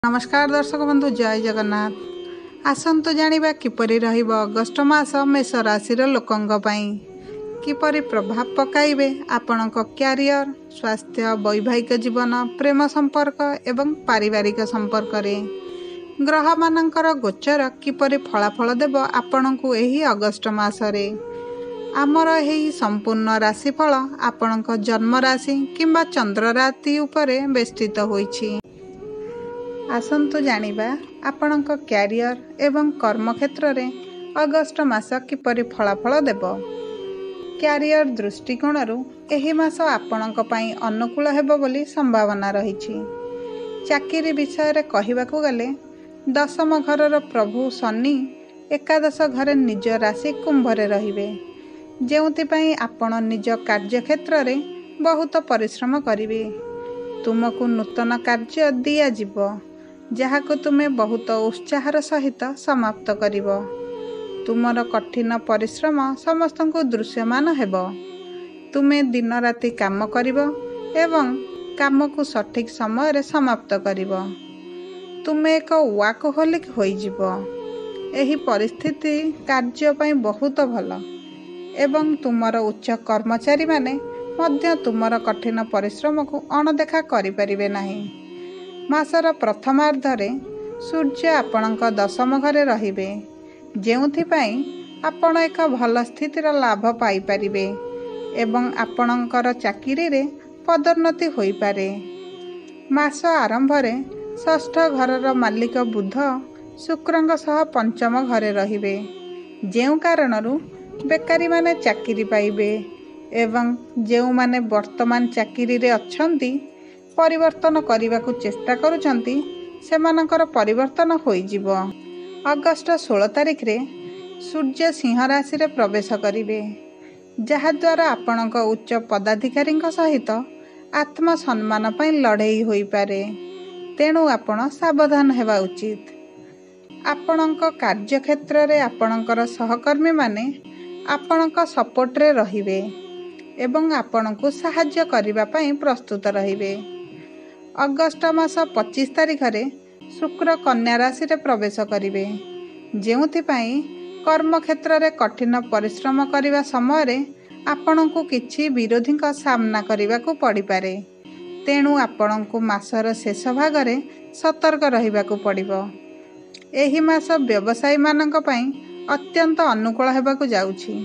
नमस्कार दर्शक बंधु, जय जगन्नाथ। आसंतु जानिबा किपरि रहिबो अगस्ट मास मेष राशि लोकंक पई, किपरि प्रभाव पकाइबे आपणक क्यारियर, स्वास्थ्य, वैवाहिक जीवन, प्रेम संपर्क एवं पारिवारिक संपर्क रे ग्रह मानकर गोचर किपरि फलाफल देव आपणकु एही अगस्ट मास रे। आमर एही संपूर्ण राशिफल आपणक जन्म राशि किंबा चंद्र राशि उपरे बेष्टित होइछि। आसंतु जानिबा आपणक क्यारियर एवं कर्म क्षेत्र रे अगस्ट मास किपरि फलाफल देव। क्यारियर दृष्टिकोणरू एही मास आपणक पई अनुकूल हेबो बोली संभावना रहिछि। चाकिरी विषय रे कहिबाकू गले दशम घरर प्रभु शनि एकादश घरे निज राशि कुंभरे रहिबे, जेउथि पई आपण निज कार्य क्षेत्र रे बहुत परिश्रम करिवे। तुमको नूतन कार्य दिया जिवो, जहाको तुमे बहुत उत्साहर सहित समाप्त करिव। तुमर कठिन परिश्रम समस्तଙ୍କୁ दृश्यमान हेब। तुमे दिन राति काम करिव एवं काम को सठिक समय रे समाप्त करिव। तुमे एक वाकहोलिक होइजिव। एही परिस्थिति कार्य पई बहुत भल एवं तुमर उच्च कर्मचारी माने मध्य तुमर कठिन परिश्रम को अणदेखा करि परिबे नाही। मासर प्रथमार्धरे सूर्य आपणक दशम घरे रहिबे, जेउथिपाई आपण एक भल स्थितिर लाभ पाई परिबे एवं आपणकर चाकिरी रे पदोन्नति होई पारे। मास आरंभरे षष्ठ घरर मालिक बुध शुक्रंग सह पंचम घरे रहिबे, जेउ कारणरू बेकारी माने चाकिरी पाइबे एवं जेउ माने वर्तमान चाकिरी रे अछंती परिवर्तन करने को चेष्टा करुचंती सेमानकर परिवर्तन होइजिव। अगस्ट 16 तारिख रे सूर्य सिंह राशि रे प्रवेश करिवे, जहा द्वारा आपणक उच्च पदाधिकारी सहित आत्म सम्मान पई लड़ाई होई पारे। तेणु आपण सावधान हेबा उचित। आपणक कार्य क्षेत्र रे आपणकर सहकर्मी माने आपणक सपोर्ट रे रहिबे एवं आपणकु सहाय्य करिबा पई प्रस्तुत रहिबे। अगस्ट मास 25 तारिख रे शुक्र कन्या राशि रे प्रवेश करिवे, जेउथिपाई कर्म क्षेत्र रे कठिन परिश्रम करिवा समय रे आपणकु किछि विरोधी का सामना करिवाकू पड़ी पारे। तेणु आपणकु मासर शेष भाग रे सतर्क रहिबाकू पड़िबो। एही मास व्यवसायी मानक पई अत्यंत अनुकूल हेबाकू जाउछि।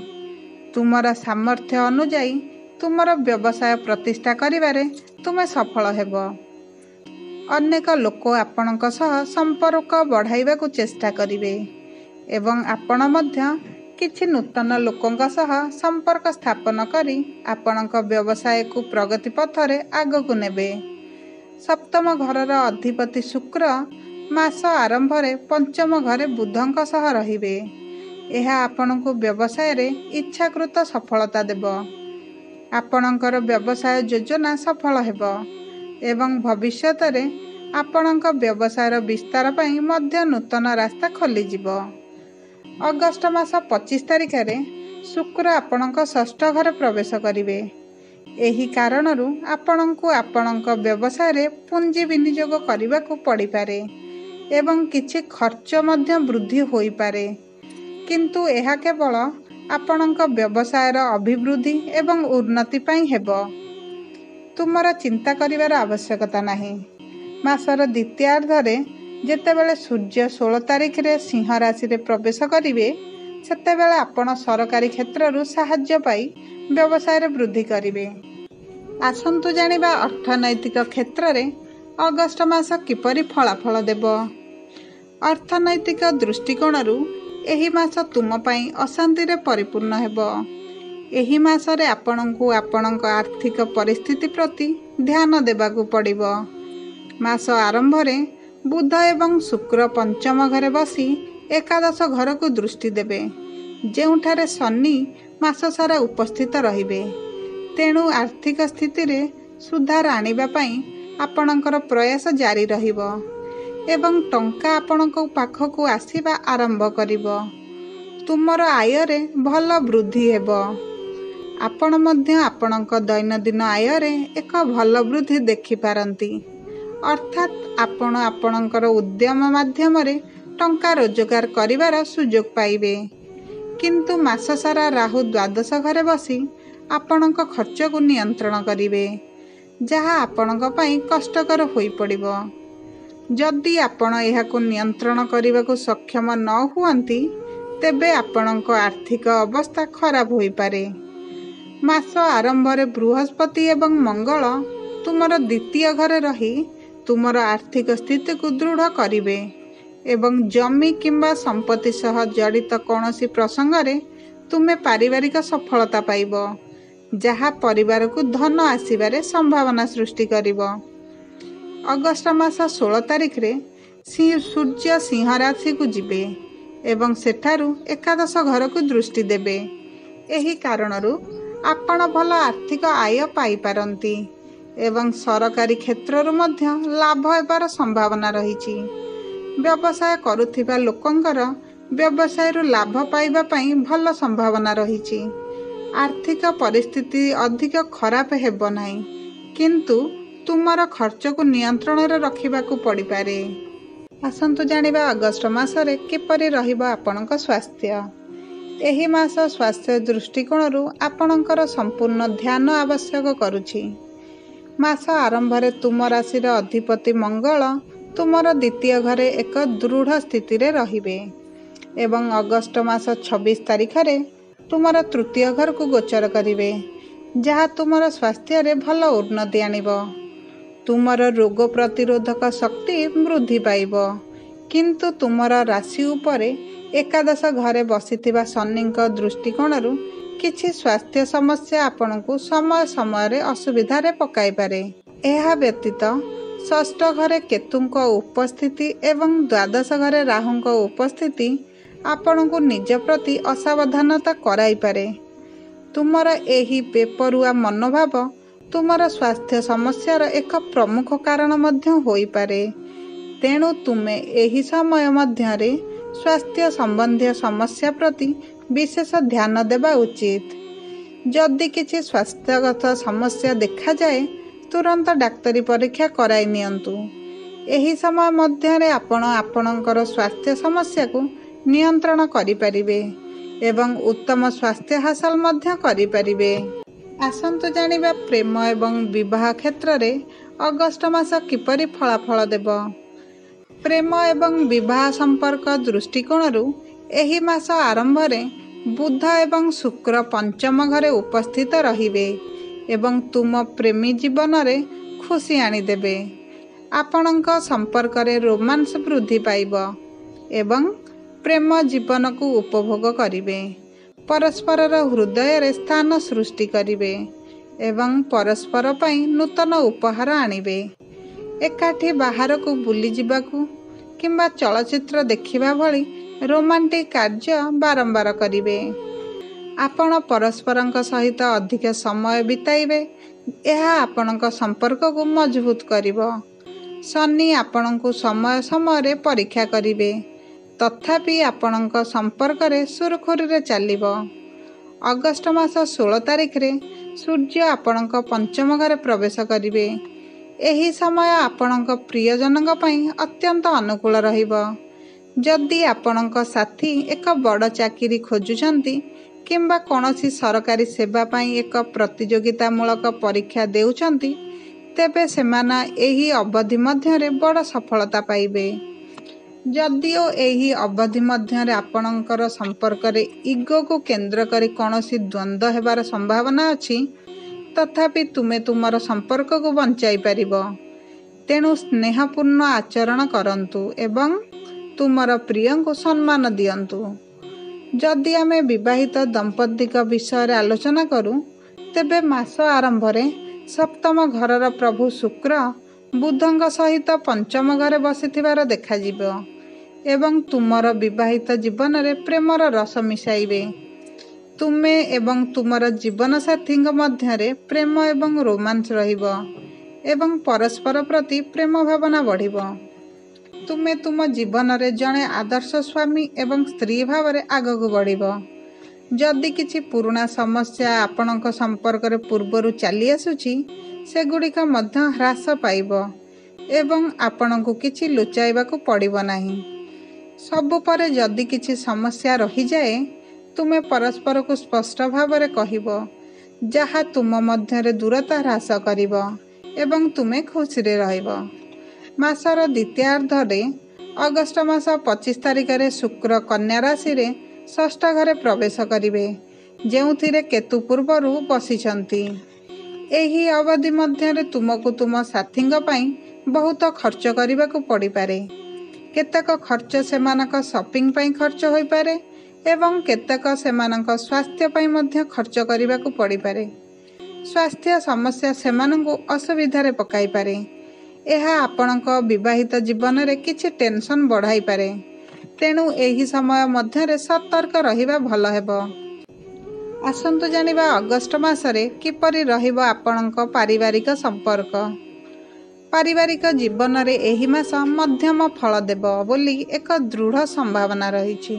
तुमर सामर्थ्य अनुଯାयी तुमर व्यवसाय प्रतिष्ठा करिवारे तुमे सफल हेबो। अनेक लोक आपणक सह संपर्क बढ़ाइबाकू चेष्टा करिवे एवं आपण मध्य किछि नूतन लोकंक सह संपर्क स्थापन करी आपणक व्यवसाय को प्रगति पथरे आगकू नेबे। सप्तम घरर अधिपति शुक्र मास आरंभ रे पंचम घरे बुधंक सह रहिबे। एहा आपणकू व्यवसाय रे इच्छाकृत सफलता देब। आपणकर व्यवसाय योजना सफल हेबो एवं भविष्यत रे आपणक व्यवसायर विस्तार पई मध्य नूतन रास्ता खोली जिवो। अगस्ट मास 25 तारिख रे शुक्र आपणक षष्ठ घर प्रवेश करिवे। एही कारणरू आपणकू आपणक व्यवसाय रे पुंजी विनियोग करिबाकू पड़ी पारे एवं किछि खर्च मध्य वृद्धि होई पारे, किंतु एहा केवल आपणक व्यवसायर अभिवृद्धि एवं उन्नति पई हेबो। तुमर चिंता करिवार आवश्यकता नाही। मासर द्वितीयार्धरे जेतेबेले सूर्य 16 तारिख रे सिंह राशि रे प्रवेश करिवे, सेतेबेले आपण सरकारी क्षेत्ररू सहाय्य पाई व्यवसाय रे वृद्धि करिवे। आसंतु जानिबा अर्थनैतिक क्षेत्र रे अगस्ट मास किपरि फलाफल देव। अर्थनैतिक दृष्टिकोणरू एही मास तुम पई अशांति रे परिपूर्ण हेबो। एही मास रे आपणकू आपणक आर्थिक परिस्थिति प्रति ध्यान देबाकू पड़िबो। मास आरंभ रे बुध एवं शुक्र पंचम घरे बसी एकादश घर को दृष्टि देबे, जेउठारे शनि मास सारा उपस्थित रहिबे। तेणु आर्थिक स्थिति रे सुधार आनिबा पई आपणकर प्रयास जारी रहिबो एवं टंका आपणक पाखकू आसीबा आरंभ करिबो। तुमर आय रे भल वृद्धि हेबो। आपण मध्य आपणक दैनंदिन आय रे एक भल वृद्धि देखि पारंती। ଅର୍ଥାତ୍ ଆପଣ ଆପଣଙ୍କର ଉଦ୍ୟମ ମାଧ୍ୟମରେ ଟଙ୍କା ରୋଜଗାର କରିବାର ସୁଯୋଗ ପାଇବେ। କିନ୍ତୁ ମାସ ସାରା ରାହୁ ଦ୍ୱାଦଶ ଘରେ ବସି ଆପଣଙ୍କ ଖର୍ଚ୍ଚକୁ ନିୟନ୍ତ୍ରଣ କରିବେ, ଯାହା ଆପଣଙ୍କ ପାଇଁ କଷ୍ଟକର ହୋଇପଡ଼ିବ। ଯଦି ଆପଣ ଏହାକୁ ନିୟନ୍ତ୍ରଣ କରିବାକୁ ସକ୍ଷମ ନ ହୁଅନ୍ତି, ତେବେ ଆପଣଙ୍କ ଆର୍ଥିକ ଅବସ୍ଥା ଖରାପ ହୋଇପାରେ। ମାସ ଆରମ୍ଭରେ ବୃହସ୍ପତି ଏବଂ ମଙ୍ଗଳ ତୁମର ଦ୍ୱିତୀୟ ଘରେ ରହି ତୁମର ଆର୍ଥିକ ସ୍ଥିତିକୁ ଦୃଢ଼ କରିବେ ଏବଂ ଜମି କିମ୍ବା ସମ୍ପତ୍ତି ସହ ଜଡ଼ିତ କୌଣସି ପ୍ରସଙ୍ଗରେ ତୁମେ ପାରିବାରିକ ସଫଳତା ପାଇବ, ଯାହା ପରିବାରକୁ ଧନ ଆସିବାରେ ସମ୍ଭାବନା ସୃଷ୍ଟି କରିବ। ଅଗଷ୍ଟ ମାସ 16 ତାରିଖରେ ସୂର୍ଯ୍ୟ ସିଂହ ରାଶିକୁ ଯିବେ ଏବଂ ସେଠାରୁ ଏକାଦଶ ଘରକୁ ଦୃଷ୍ଟି ଦେବେ। ଏହି କାରଣରୁ ଆପଣ ଭଲ ଆର୍ଥିକ ଆୟ ପାଇପାରନ୍ତି ଏବଂ ସରକାରୀ କ୍ଷେତ୍ରରୁ ମଧ୍ୟ ଲାଭ ହେବାର ସମ୍ଭାବନା ରହିଛି। ବ୍ୟବସାୟ କରୁଥିବା ଲୋକଙ୍କର ବ୍ୟବସାୟରୁ ଲାଭ ପାଇବା ପାଇଁ ଭଲ ସମ୍ଭାବନା ରହିଛି। ଆର୍ଥିକ ପରିସ୍ଥିତି ଅଧିକ ଖରାପ ହେବ ନାହିଁ, କିନ୍ତୁ ତୁମର ଖର୍ଚ୍ଚକୁ ନିୟନ୍ତ୍ରଣରେ ରଖିବାକୁ ପଡ଼ିପାରେ। ଆସନ୍ତୁ ଜାଣିବା ଅଗଷ୍ଟ ମାସରେ କିପରି ରହିବ ଆପଣଙ୍କ ସ୍ୱାସ୍ଥ୍ୟ। ଏହି ମାସ ସ୍ୱାସ୍ଥ୍ୟ ଦୃଷ୍ଟିକୋଣରୁ ଆପଣଙ୍କର ସମ୍ପୂର୍ଣ୍ଣ ଧ୍ୟାନ ଆବଶ୍ୟକ କରୁଛି। ମାସ ଆରମ୍ଭରେ ତୁମ ରାଶିର ଅଧିପତି ମଙ୍ଗଳ ତୁମର ଦ୍ୱିତୀୟ ଘରେ ଏକ ଦୃଢ଼ ସ୍ଥିତିରେ ରହିବେ ଏବଂ ଅଗଷ୍ଟ ମାସ 26 ତାରିଖରେ ତୁମର ତୃତୀୟ ଘରକୁ ଗୋଚର କରିବେ, ଯାହା ତୁମର ସ୍ୱାସ୍ଥ୍ୟରେ ଭଲ ଉନ୍ନତି ଆଣିବ। ତୁମର ରୋଗ ପ୍ରତିରୋଧକ ଶକ୍ତି ବୃଦ୍ଧି ପାଇବ, କିନ୍ତୁ ତୁମର ରାଶି ଉପରେ ଏକାଦଶ ଘରେ ବସିଥିବା ଶନିଙ୍କ ଦୃଷ୍ଟିକୋଣରୁ କିଛି ସ୍ୱାସ୍ଥ୍ୟ ସମସ୍ୟା ଆପଣଙ୍କୁ ସମୟ ସମୟରେ ଅସୁବିଧାରେ ପକାଇପାରେ। ଏହା ବ୍ୟତୀତ ଷଷ୍ଠ ଘରେ କେତୁଙ୍କ ଉପସ୍ଥିତି ଏବଂ ଦ୍ୱାଦଶ ଘରେ ରାହୁଙ୍କ ଉପସ୍ଥିତି ଆପଣଙ୍କୁ ନିଜ ପ୍ରତି ଅସାବଧାନତା କରାଇପାରେ। ତୁମର ଏହି ବେପରୁଆ ମନୋଭାବ ତୁମର ସ୍ୱାସ୍ଥ୍ୟ ସମସ୍ୟାର ଏକ ପ୍ରମୁଖ କାରଣ ମଧ୍ୟ ହୋଇପାରେ। ତେଣୁ ତୁମେ ଏହି ସମୟ ମଧ୍ୟରେ ସ୍ୱାସ୍ଥ୍ୟ ସମ୍ବନ୍ଧୀୟ ସମସ୍ୟା ପ୍ରତି ବିଶେଷ ଧ୍ୟାନ ଦେବା ଉଚିତ। ଯଦି କିଛି ସ୍ୱାସ୍ଥ୍ୟଗତ ସମସ୍ୟା ଦେଖାଯାଏ, ତୁରନ୍ତ ଡାକ୍ତରୀ ପରୀକ୍ଷା କରାଇ ନିଅନ୍ତୁ। ଏହି ସମୟ ମଧ୍ୟରେ ଆପଣ ଆପଣଙ୍କର ସ୍ୱାସ୍ଥ୍ୟ ସମସ୍ୟାକୁ ନିୟନ୍ତ୍ରଣ କରିପାରିବେ ଏବଂ ଉତ୍ତମ ସ୍ୱାସ୍ଥ୍ୟ ହାସଲ ମଧ୍ୟ କରିପାରିବେ। ଆସନ୍ତୁ ଜାଣିବା ପ୍ରେମ ଏବଂ ବିବାହ କ୍ଷେତ୍ରରେ ଅଗଷ୍ଟ ମାସ କିପରି ଫଳାଫଳ ଦେବ। ପ୍ରେମ ଏବଂ ବିବାହ ସମ୍ପର୍କ ଦୃଷ୍ଟିକୋଣରୁ ଏହି ମାସ ଆରମ୍ଭରେ ବୁଧ ଏବଂ ଶୁକ୍ର ପଞ୍ଚମ ଘରେ ଉପସ୍ଥିତ ରହିବେ ଏବଂ ତୁମ ପ୍ରେମୀ ଜୀବନରେ ଖୁସି ଆଣିଦେବେ। ଆପଣଙ୍କ ସମ୍ପର୍କରେ ରୋମାନ୍ସ ବୃଦ୍ଧି ପାଇବ ଏବଂ ପ୍ରେମ ଜୀବନକୁ ଉପଭୋଗ କରିବେ। ପରସ୍ପରର ହୃଦୟରେ ସ୍ଥାନ ସୃଷ୍ଟି କରିବେ ଏବଂ ପରସ୍ପର ପାଇଁ ନୂତନ ଉପହାର ଆଣିବେ। ଏକାଠି ବାହାରକୁ ବୁଲିଯିବାକୁ କିମ୍ବା ଚଳଚ୍ଚିତ୍ର ଦେଖିବା ଭଳି ରୋମାଣ୍ଟିକ୍ କାର୍ଯ୍ୟ ବାରମ୍ବାର କରିବେ। ଆପଣ ପରସ୍ପରଙ୍କ ସହିତ ଅଧିକ ସମୟ ବିତାଇବେ, ଏହା ଆପଣଙ୍କ ସମ୍ପର୍କକୁ ମଜବୁତ କରିବ। ଶନି ଆପଣଙ୍କୁ ସମୟ ସମୟରେ ପରୀକ୍ଷା କରିବେ, ତଥାପି ଆପଣଙ୍କ ସମ୍ପର୍କରେ ସୁରୁଖୁରୁରେ ଚାଲିବ। ଅଗଷ୍ଟ ମାସ 16 ତାରିଖରେ ସୂର୍ଯ୍ୟ ଆପଣଙ୍କ ପଞ୍ଚମ ଘରେ ପ୍ରବେଶ କରିବେ। ଏହି ସମୟ ଆପଣଙ୍କ ପ୍ରିୟଜନଙ୍କ ପାଇଁ ଅତ୍ୟନ୍ତ ଅନୁକୂଳ ରହିବ। ଯଦି ଆପଣଙ୍କ ସାଥୀ ଏକ ବଡ଼ ଚାକିରି ଖୋଜୁଛନ୍ତି କିମ୍ବା କୌଣସି ସରକାରୀ ସେବା ପାଇଁ ଏକ ପ୍ରତିଯୋଗିତାମୂଳକ ପରୀକ୍ଷା ଦେଉଛନ୍ତି, ତେବେ ସେମାନେ ଏହି ଅବଧି ମଧ୍ୟରେ ବଡ଼ ସଫଳତା ପାଇବେ। ଯଦିଓ ଏହି ଅବଧି ମଧ୍ୟରେ ଆପଣଙ୍କର ସମ୍ପର୍କରେ ଇଗୋକୁ କେନ୍ଦ୍ର କରି କୌଣସି ଦ୍ୱନ୍ଦ୍ୱ ହେବାର ସମ୍ଭାବନା ଅଛି, ତଥାପି ତୁମେ ତୁମର ସମ୍ପର୍କକୁ ବଞ୍ଚାଇ ପାରିବ। ତେଣୁ ସ୍ନେହପୂର୍ଣ୍ଣ ଆଚରଣ କରନ୍ତୁ ଏବଂ ତୁମର ପ୍ରିୟଙ୍କୁ ସମ୍ମାନ ଦିଅନ୍ତୁ। ଯଦି ଆମେ ବିବାହିତ ଦମ୍ପତିଙ୍କ ବିଷୟରେ ଆଲୋଚନା କରୁ, ତେବେ ମାସ ଆରମ୍ଭରେ ସପ୍ତମ ଘରର ପ୍ରଭୁ ଶୁକ୍ର ବୁଧଙ୍କ ସହିତ ପଞ୍ଚମ ଘରେ ବସିଥିବାର ଦେଖାଯିବ ଏବଂ ତୁମର ବିବାହିତ ଜୀବନରେ ପ୍ରେମର ରସ ମିଶାଇବେ। ତୁମେ ଏବଂ ତୁମର ଜୀବନସାଥୀଙ୍କ ମଧ୍ୟରେ ପ୍ରେମ ଏବଂ ରୋମାନ୍ସ ରହିବ ଏବଂ ପରସ୍ପର ପ୍ରତି ପ୍ରେମ ଭାବନା ବଢ଼ିବ। ତୁମେ ତୁମ ଜୀବନରେ ଜଣେ ଆଦର୍ଶ ସ୍ୱାମୀ ଏବଂ ସ୍ତ୍ରୀ ଭାବରେ ଆଗକୁ ବଢ଼ିବ। ଯଦି କିଛି ପୁରୁଣା ସମସ୍ୟା ଆପଣଙ୍କ ସମ୍ପର୍କରେ ପୂର୍ବରୁ ଚାଲି ଆସୁଛି, ସେଗୁଡ଼ିକ ମଧ୍ୟ ହ୍ରାସ ପାଇବ। ଏବଂ ଆପଣଙ୍କୁ କିଛି ଲୁଚାଇବାକୁ ପଡ଼ିବ ନାହିଁ। ସବୁ ପରେ ଯଦି କିଛି ସମସ୍ୟା ରହିଯାଏ, ତୁମେ ପରସ୍ପରକୁ ସ୍ପଷ୍ଟ ଭାବରେ କହିବ, ଯାହା ତୁମ ମଧ୍ୟରେ ଦୂରତା ହ୍ରାସ କରିବ ଏବଂ ତୁମେ ଖୁସିରେ ରହିବ। ମାସର ଦ୍ୱିତୀୟାର୍ଦ୍ଧରେ ଅଗଷ୍ଟ ମାସ 25 ତାରିଖରେ ଶୁକ୍ର କନ୍ୟା ରାଶିରେ ଷଷ୍ଠ ଘରେ ପ୍ରବେଶ କରିବେ, ଯେଉଁଥିରେ କେତୁ ପୂର୍ବରୁ ବସିଛନ୍ତି। ଏହି ଅବଧି ମଧ୍ୟରେ ତୁମକୁ ତୁମ ସାଥୀଙ୍କ ପାଇଁ ବହୁତ ଖର୍ଚ୍ଚ କରିବାକୁ ପଡ଼ିପାରେ। କେତେକ ଖର୍ଚ୍ଚ ସେମାନଙ୍କ ସପିଂ ପାଇଁ ଖର୍ଚ୍ଚ ହୋଇପାରେ ଏବଂ କେତେକ ସେମାନଙ୍କ ସ୍ୱାସ୍ଥ୍ୟ ପାଇଁ ମଧ୍ୟ ଖର୍ଚ୍ଚ କରିବାକୁ ପଡ଼ିପାରେ। ସ୍ୱାସ୍ଥ୍ୟ ସମସ୍ୟା ସେମାନଙ୍କୁ ଅସୁବିଧାରେ ପକାଇପାରେ। ଏହା ଆପଣଙ୍କ ବିବାହିତ ଜୀବନରେ କିଛି ଟେନସନ୍ ବଢ଼ାଇପାରେ। ତେଣୁ ଏହି ସମୟ ମଧ୍ୟରେ ସତର୍କ ରହିବା ଭଲ ହେବ। ଆସନ୍ତୁ ଜାଣିବା ଅଗଷ୍ଟ ମାସରେ କିପରି ରହିବ ଆପଣଙ୍କ ପାରିବାରିକ ସମ୍ପର୍କ। ପାରିବାରିକ ଜୀବନରେ ଏହି ମାସ ମଧ୍ୟମ ଫଳ ଦେବ ବୋଲି ଏକ ଦୃଢ଼ ସମ୍ଭାବନା ରହିଛି।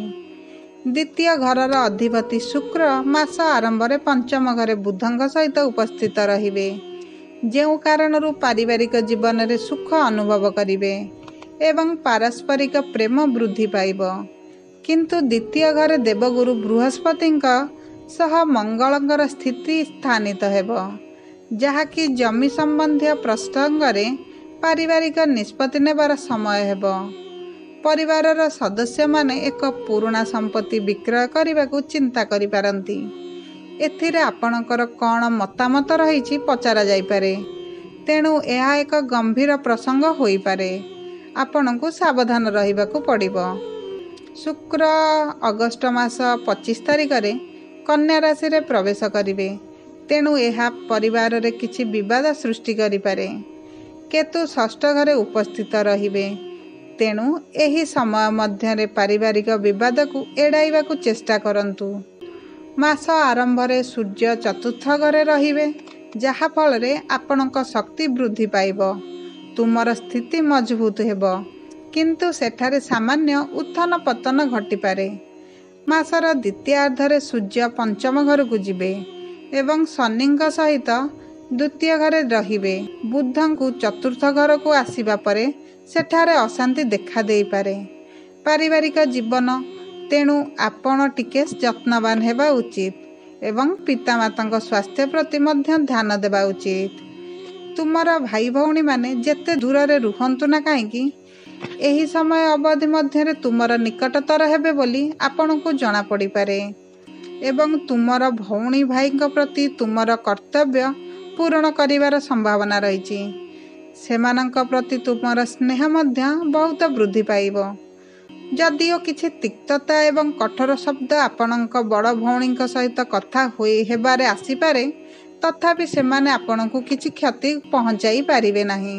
ଦ୍ୱିତୀୟ ଘରର ଅଧିପତି ଶୁକ୍ର ମାସ ଆରମ୍ଭରେ ପଞ୍ଚମ ଘରେ ବୁଧଙ୍କ ସହିତ ଉପସ୍ଥିତ ରହିବେ, ଯେଉଁ କାରଣରୁ ପାରିବାରିକ ଜୀବନରେ ସୁଖ ଅନୁଭବ କରିବେ ଏବଂ ପାରସ୍ପରିକ ପ୍ରେମ ବୃଦ୍ଧି ପାଇବ। କିନ୍ତୁ ଦ୍ୱିତୀୟ ଘରେ ଦେବଗୁରୁ ବୃହସ୍ପତିଙ୍କ ସହ ମଙ୍ଗଳଙ୍କର ସ୍ଥିତି ସ୍ଥାନିତ ହେବ, ଯାହାକି ଜମି ସମ୍ବନ୍ଧୀୟ ପ୍ରସଙ୍ଗରେ ପାରିବାରିକ ନିଷ୍ପତ୍ତି ନେବାର ସମୟ ହେବ। ପରିବାରର ସଦସ୍ୟମାନେ ଏକ ପୁରୁଣା ସମ୍ପତ୍ତି ବିକ୍ରୟ କରିବାକୁ ଚିନ୍ତା କରିପାରନ୍ତି। ଏଥିରେ ଆପଣଙ୍କର କ'ଣ ମତାମତ ରହିଛି ପଚରାଯାଇପାରେ, ତେଣୁ ଏହା ଏକ ଗମ୍ଭୀର ପ୍ରସଙ୍ଗ ହୋଇପାରେ। ଆପଣଙ୍କୁ ସାବଧାନ ରହିବାକୁ ପଡ଼ିବ। ଶୁକ୍ର ଅଗଷ୍ଟ ମାସ 25 ତାରିଖରେ କନ୍ୟା ରାଶିରେ ପ୍ରବେଶ କରିବେ, ତେଣୁ ଏହା ପରିବାରରେ କିଛି ବିବାଦ ସୃଷ୍ଟି କରିପାରେ। କେତୁ ଷଷ୍ଠ ଘରେ ଉପସ୍ଥିତ ରହିବେ, ତେଣୁ ଏହି ସମୟ ମଧ୍ୟରେ ପାରିବାରିକ ବିବାଦକୁ ଏଡ଼ାଇବାକୁ ଚେଷ୍ଟା କରନ୍ତୁ। ମାସ ଆରମ୍ଭରେ ସୂର୍ଯ୍ୟ ଚତୁର୍ଥ ଘରେ ରହିବେ, ଯାହାଫଳରେ ଆପଣଙ୍କ ଶକ୍ତି ବୃଦ୍ଧି ପାଇବ। ତୁମର ସ୍ଥିତି ମଜବୁତ ହେବ, କିନ୍ତୁ ସେଠାରେ ସାମାନ୍ୟ ଉତ୍ଥାନ ପତନ ଘଟିପାରେ। ମାସର ଦ୍ୱିତୀୟାର୍ଦ୍ଧରେ ସୂର୍ଯ୍ୟ ପଞ୍ଚମ ଘରକୁ ଯିବେ ଏବଂ ଶନିଙ୍କ ସହିତ ଦ୍ୱିତୀୟ ଘରେ ରହିବେ। ବୁଧଙ୍କୁ ଚତୁର୍ଥ ଘରକୁ ଆସିବା ପରେ ସେଠାରେ ଅଶାନ୍ତି ଦେଖା ଦେଇପାରେ। ପାରିବାରିକ ଜୀବନ, ତେଣୁ ଆପଣ ଟିକେ ଯତ୍ନବାନ ହେବା ଉଚିତ ଏବଂ ପିତାମାତାଙ୍କ ସ୍ୱାସ୍ଥ୍ୟ ପ୍ରତି ମଧ୍ୟ ଧ୍ୟାନ ଦେବା ଉଚିତ। ତୁମର ଭାଇ ଭଉଣୀମାନେ ଯେତେ ଦୂରରେ ରୁହନ୍ତୁ ନା କାହିଁକି, ଏହି ସମୟ ଅବଧି ମଧ୍ୟରେ ତୁମର ନିକଟତର ହେବେ ବୋଲି ଆପଣଙ୍କୁ ଜଣାପଡ଼ିପାରେ ଏବଂ ତୁମର ଭଉଣୀ ଭାଇଙ୍କ ପ୍ରତି ତୁମର କର୍ତ୍ତବ୍ୟ ପୂରଣ କରିବାର ସମ୍ଭାବନା ରହିଛି। ସେମାନଙ୍କ ପ୍ରତି ତୁମର ସ୍ନେହ ମଧ୍ୟ ବହୁତ ବୃଦ୍ଧି ପାଇବ। ଯଦିଓ କିଛି ତିକ୍ତତା ଏବଂ କଠୋର ଶବ୍ଦ ଆପଣଙ୍କ ବଡ଼ ଭଉଣୀଙ୍କ ସହିତ କଥା ହେବାରେ ଆସିପାରେ, ତଥାପି ସେମାନେ ଆପଣଙ୍କୁ କିଛି କ୍ଷତି ପହଞ୍ଚାଇ ପାରିବେ ନାହିଁ।